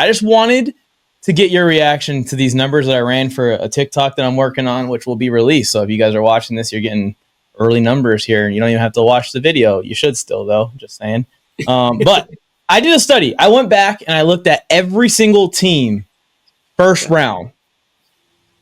I just wanted to get your reaction to these numbers that I ran for a TikTok that I'm working on, which will be released. So if you guys are watching this, you're getting early numbers here. You don't even have to watch the video. You should still, though, just saying. But I did a study. I went back and I looked at every single team first round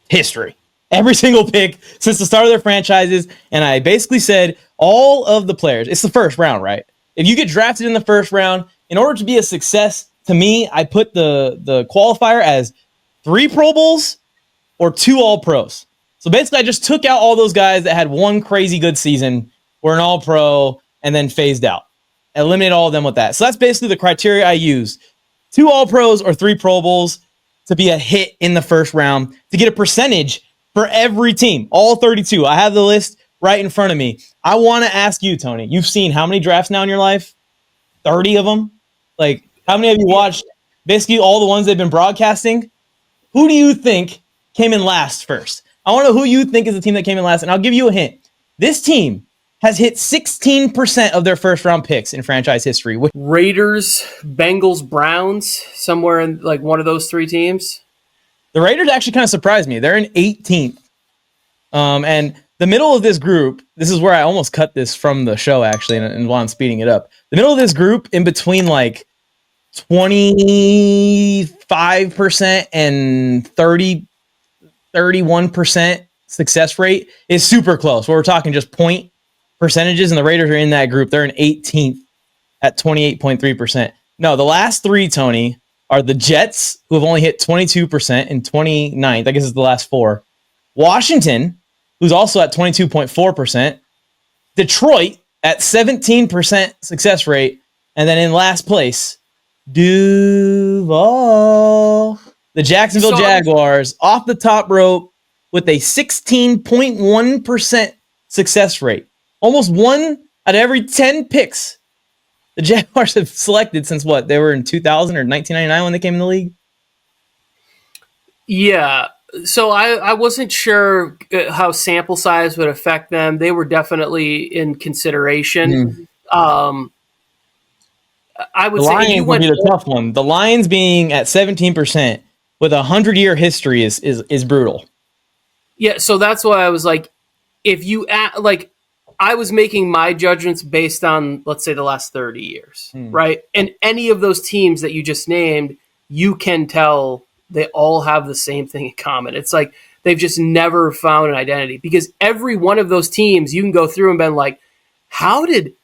history. Every single pick since the start of their franchises. And I basically said all of the players. It's the first round, right? If you get drafted in the first round, in order to be a success, to me, I put the qualifier as 3 Pro Bowls or 2 All-Pros. So basically, I just took out all those guys that had one crazy good season, were an All-Pro, and then phased out. Eliminate all of them with that. So that's basically the criteria I used. 2 All-Pros or 3 Pro Bowls to be a hit in the first round, to get a percentage for every team, all 32. I have the list right in front of me. I want to ask you, Tony, you've seen how many drafts now in your life? 30 of them? Like, how many have you watched basically all the ones they've been broadcasting? Who do you think came in last first? I want to know who you think is the team that came in last, and I'll give you a hint. This team has hit 16% of their first-round picks in franchise history. Raiders, Bengals, Browns, somewhere in like one of those 3 teams. The Raiders actually kind of surprised me. They're in 18th. And the middle of this group, this is where I almost cut this from the show, actually, and while I'm speeding it up. The middle of this group, in between like 25% and 31% success rate, is super close. We're talking just point percentages, and the Raiders are in that group. They're in 18th at 28.3%. No, the last 3, Tony, are the Jets, who have only hit 22% and 29th. I guess it's the last 4. Washington, who's also at 22.4%. Detroit at 17% success rate. And then in last place, Duval. The Jacksonville Jaguars off the top rope with a 16.1% success rate. Almost 1 out of every 10 picks the Jaguars have selected since what? They were in 2000 or 1999 when they came in the league? Yeah. So I wasn't sure how sample size would affect them. They were definitely in consideration. I would the say Lions would be the tough one. The Lions being at 17% with a 100-year history is brutal. Yeah, so that's why I was like, if you I was making my judgments based on, let's say, the last 30 years, right? And any of those teams that you just named, you can tell they all have the same thing in common. It's like they've just never found an identity, because every one of those teams, you can go through and been like, how did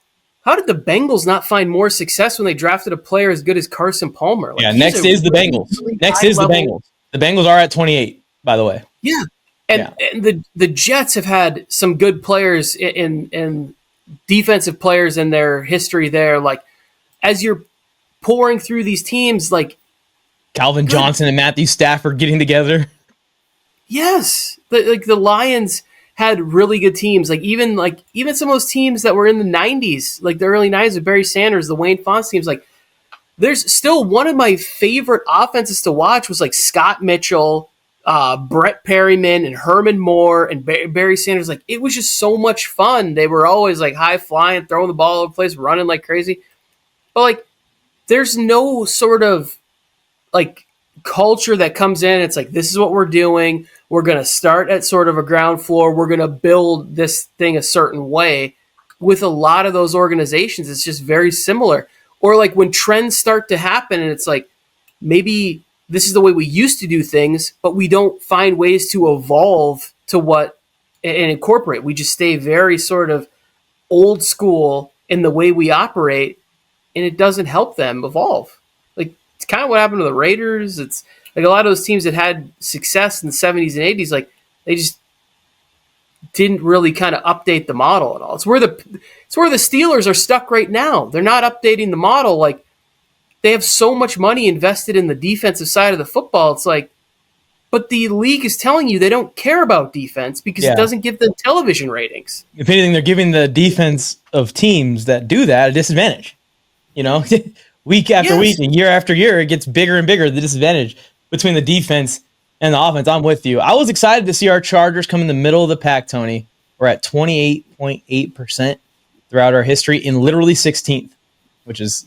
the Bengals not find more success when they drafted a player as good as Carson Palmer? Like, next is the Bengals. Next is the Bengals. The Bengals are at 28, by the way. Yeah. And the Jets have had some good players and defensive players in their history there. Like, as you're pouring through these teams, like Calvin Johnson and Matthew Stafford getting together. Yes. The Lions had really good teams. Even some of those teams that were in the 90s, like the early 90s with Barry Sanders, the Wayne Fonts teams, like there's still one of my favorite offenses to watch was like Scott Mitchell, Brett Perryman and Herman Moore and Barry Sanders. Like, it was just so much fun. They were always like high flying, throwing the ball all over the place, running like crazy. But like, there's no sort of like culture that comes in. It's like, this is what we're doing. We're going to start at sort of a ground floor. We're going to build this thing a certain way. With a lot of those organizations, it's just very similar. Or like when trends start to happen and it's like, maybe this is the way we used to do things, but we don't find ways to evolve to what and incorporate. We just stay very sort of old school in the way we operate, and it doesn't help them evolve. Like, it's kind of what happened to the Raiders. It's like a lot of those teams that had success in the 70s and 80s, like they just didn't really kind of update the model at all. It's where the Steelers are stuck right now. They're not updating the model. Like, they have so much money invested in the defensive side of the football. It's like, but the league is telling you they don't care about defense because it doesn't give them television ratings. If anything, they're giving the defense of teams that do that a disadvantage. You know, week after week and year after year, it gets bigger and bigger, the disadvantage between the defense and the offense. I'm with you. I was excited to see our Chargers come in the middle of the pack, Tony. We're at 28.8% throughout our history in literally 16th, which is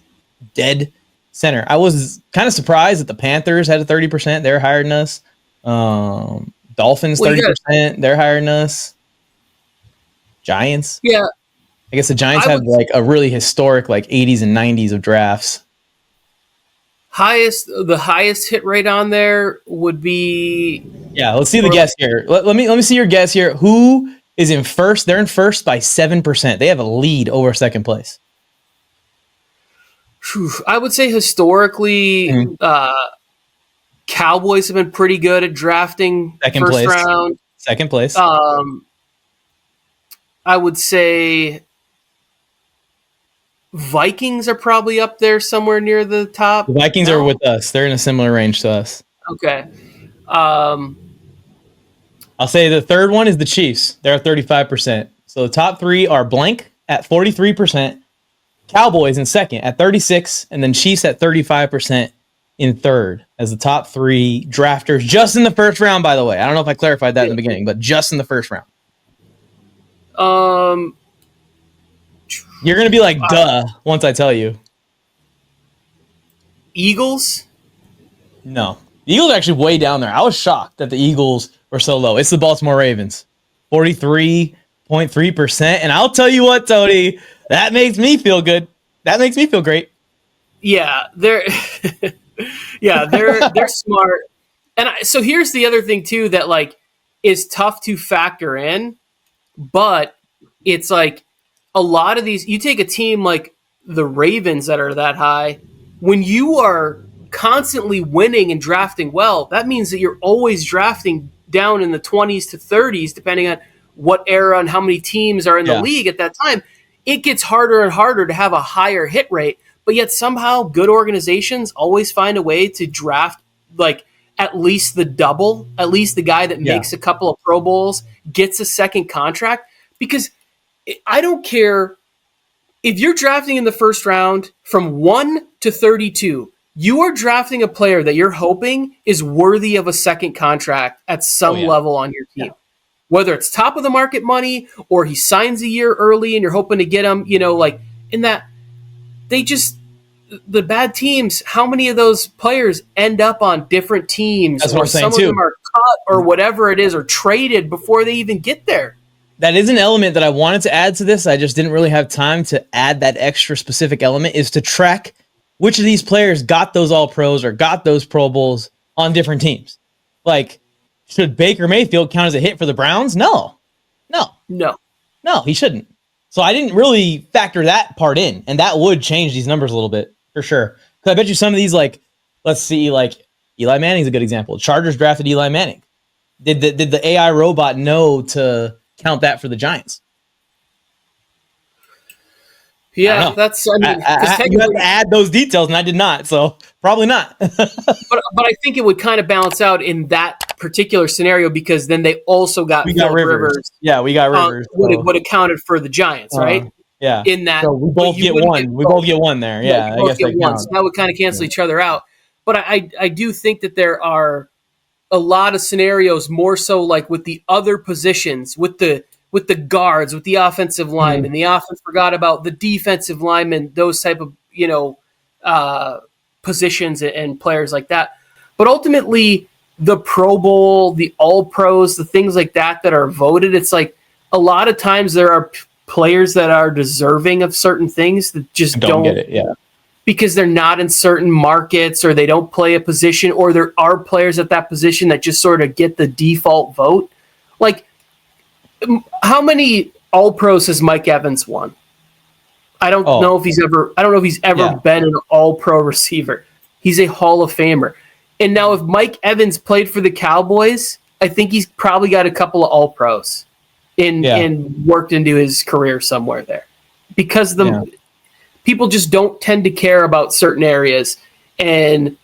dead center. I was kind of surprised that the Panthers had a 30%. They're higher than us. Dolphins 30%. They're higher than us. Giants. Yeah. I guess the Giants have like a really historic like 80s and 90s of drafts. The highest hit rate on there would be. Yeah, let's see the guess here. Let me see your guess here. Who is in first? They're in first by 7%. They have a lead over second place. I would say historically, Cowboys have been pretty good at drafting first round. Second place. I would say Vikings are probably up there somewhere near the top. The Vikings are with us. They're in a similar range to us. Okay. I'll say the third one is the Chiefs. They're at 35%. So the top three are blank at 43%, Cowboys in second at 36%, and then Chiefs at 35% in third as the top three drafters just in the first round, by the way. I don't know if I clarified that in the beginning, but just in the first round. You're going to be like, duh, once I tell you. Eagles? No. The Eagles are actually way down there. I was shocked that the Eagles were so low. It's the Baltimore Ravens. 43.3%. And I'll tell you what, Tony, that makes me feel good. That makes me feel great. Yeah, they're smart. And so here's the other thing, too, that like is tough to factor in, but it's like, a lot of these, you take a team like the Ravens that are that high, when you are constantly winning and drafting well, that means that you're always drafting down in the 20s to 30s, depending on what era and how many teams are in the league at that time. It gets harder and harder to have a higher hit rate, but yet somehow good organizations always find a way to draft like at least the double, at least the guy that makes a couple of Pro Bowls, gets a second contract, because I don't care if you're drafting in the first round from 1 to 32, you are drafting a player that you're hoping is worthy of a second contract at some level on your team. Yeah. Whether it's top of the market money or he signs a year early and you're hoping to get him, like in that the bad teams, how many of those players end up on different teams? That's what I'm saying, some of them are cut or whatever it is, or traded before they even get there. That is an element that I wanted to add to this. I just didn't really have time to add that extra specific element, is to track which of these players got those All-Pros or got those Pro Bowls on different teams. Like, should Baker Mayfield count as a hit for the Browns? No, he shouldn't. So I didn't really factor that part in, and that would change these numbers a little bit for sure. Because I bet you some of these, like, let's see, like Eli Manning's a good example. Chargers drafted Eli Manning. Did the AI robot know to count that for the Giants? Yeah, that's. I mean, you have to add those details, and I did not, so probably not. but I think it would kind of balance out in that particular scenario, because then they also got Rivers. Yeah, we got Rivers. Would have counted for the Giants, right? Yeah. In that, so we both get one. We both get one there. Yeah, I guess one. So that would kind of cancel each other out. But I do think that there are a lot of scenarios, more so like with the other positions, with the guards, with the offensive linemen. The offense forgot about the defensive linemen, those type of positions and players like that. But ultimately, the Pro Bowl, the All Pros, the things like that are voted, it's like a lot of times there are players that are deserving of certain things that just don't get it. Yeah. Because they're not in certain markets, or they don't play a position, or there are players at that position that just sort of get the default vote. Like, how many All-Pros has Mike Evans won? I don't know if he's ever been an All-Pro receiver. He's a Hall of Famer. And now if Mike Evans played for the Cowboys, I think he's probably got a couple of All-Pros and worked into his career somewhere there. Because people just don't tend to care about certain areas, and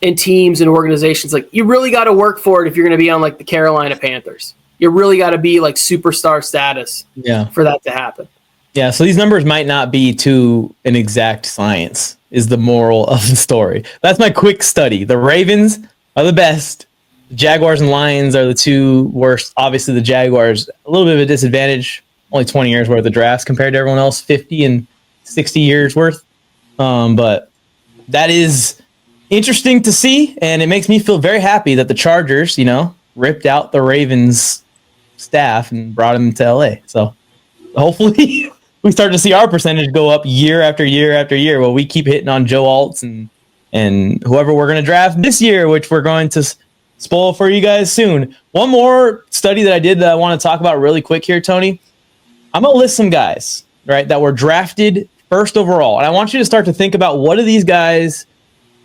teams and organizations. Like, you really got to work for it if you're going to be on like the Carolina Panthers. You really got to be like superstar status for that to happen. Yeah, so these numbers might not be to an exact science, is the moral of the story. That's my quick study. The Ravens are the best. The Jaguars and Lions are the two worst. Obviously, the Jaguars, a little bit of a disadvantage. Only 20 years worth of drafts compared to everyone else, 50 and 60 years worth. But that is interesting to see, and it makes me feel very happy that the Chargers, ripped out the Ravens staff and brought them to LA. So hopefully we start to see our percentage go up year after year after year while we keep hitting on Joe Alts and whoever we're going to draft this year, which we're going to spoil for you guys soon. One more study that I did that I want to talk about really quick here, Tony. I'm going to list some guys, right, that were drafted first overall. And I want you to start to think about, what do these guys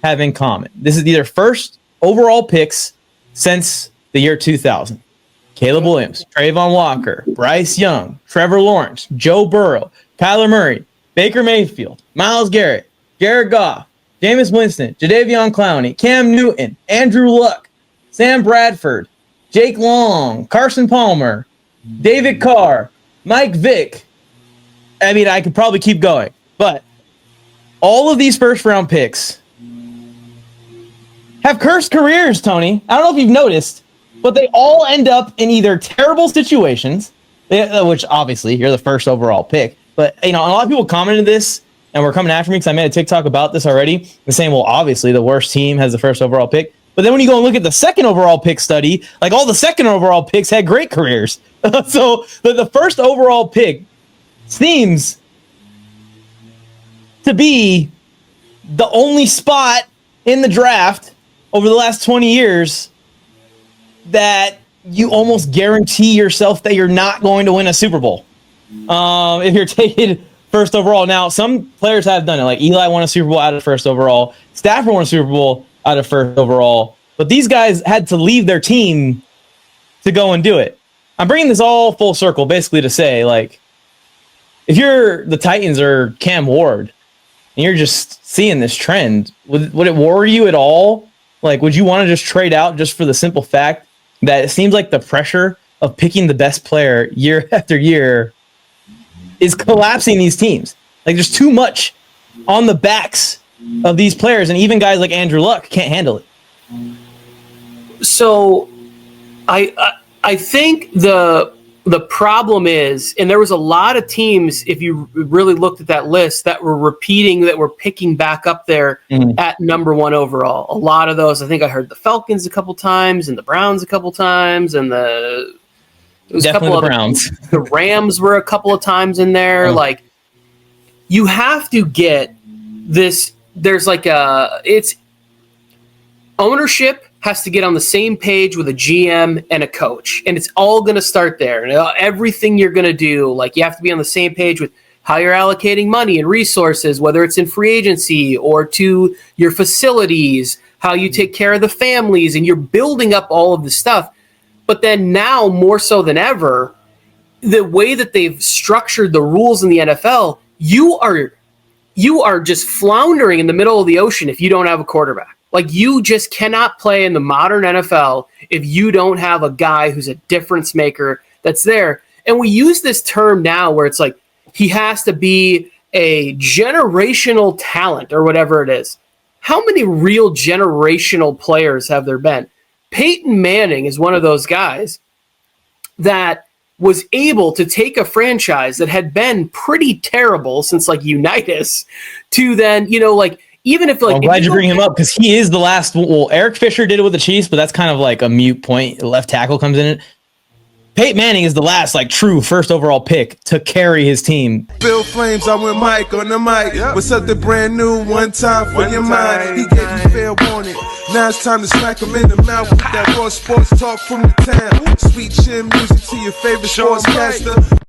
have in common? This is either first overall picks since the year 2000. Caleb Williams, Trayvon Walker, Bryce Young, Trevor Lawrence, Joe Burrow, Kyler Murray, Baker Mayfield, Myles Garrett, Jared Goff, Jameis Winston, Jadeveon Clowney, Cam Newton, Andrew Luck, Sam Bradford, Jake Long, Carson Palmer, David Carr, Mike Vick. I mean, I could probably keep going, but all of these first round picks have cursed careers, Tony. I don't know if you've noticed, but they all end up in either terrible situations, which obviously you're the first overall pick. But, a lot of people commented this and were coming after me because I made a TikTok about this already. They're saying, well, obviously the worst team has the first overall pick. But then when you go and look at the second overall pick study, like all the second overall picks had great careers. So the first overall pick seems to be the only spot in the draft over the last 20 years that you almost guarantee yourself that you're not going to win a Super Bowl if you're taking first overall. Now, some players have done it. Like Eli won a Super Bowl out of first overall. Stafford won a Super Bowl out of first overall. But these guys had to leave their team to go and do it. I'm bringing this all full circle basically to say, like, if you're the Titans or Cam Ward and you're just seeing this trend, would it worry you at all? Like, would you want to just trade out just for the simple fact that it seems like the pressure of picking the best player year after year is collapsing these teams? Like, there's too much on the backs of these players, and even guys like Andrew Luck can't handle it. So I think the problem is, and there was a lot of teams, if you really looked at that list, that were repeating, that were picking back up there at number one overall. A lot of those, I think I heard the Falcons a couple times and the Browns a couple times, and it was Definitely a couple the of Browns. The Rams were a couple of times in there. Like, you have to get this. There's like it's ownership has to get on the same page with a GM and a coach, and it's all going to start there. And everything you're going to do, like, you have to be on the same page with how you're allocating money and resources, whether it's in free agency or to your facilities, how you take care of the families, and you're building up all of the stuff. But then now, more so than ever, the way that they've structured the rules in the NFL, you are just floundering in the middle of the ocean if you don't have a quarterback. Like, you just cannot play in the modern NFL if you don't have a guy who's a difference maker that's there. And we use this term now where it's like, he has to be a generational talent or whatever it is. How many real generational players have there been? Peyton Manning is one of those guys that was able to take a franchise that had been pretty terrible since, like, Unitas to then, even if, like, I'm glad you bring him up because he is the last. Well, Eric Fisher did it with the Chiefs, but that's kind of like a moot point. Left tackle comes in it. Peyton Manning is the last, like, true first overall pick to carry his team. Bill Flames, I'm with Mike on the mic. With something brand new, one time for your mind. He gave you fair warning. Now it's time to smack him in the mouth with that raw sports talk from the town. Sweet chin music to your favorite sportscaster.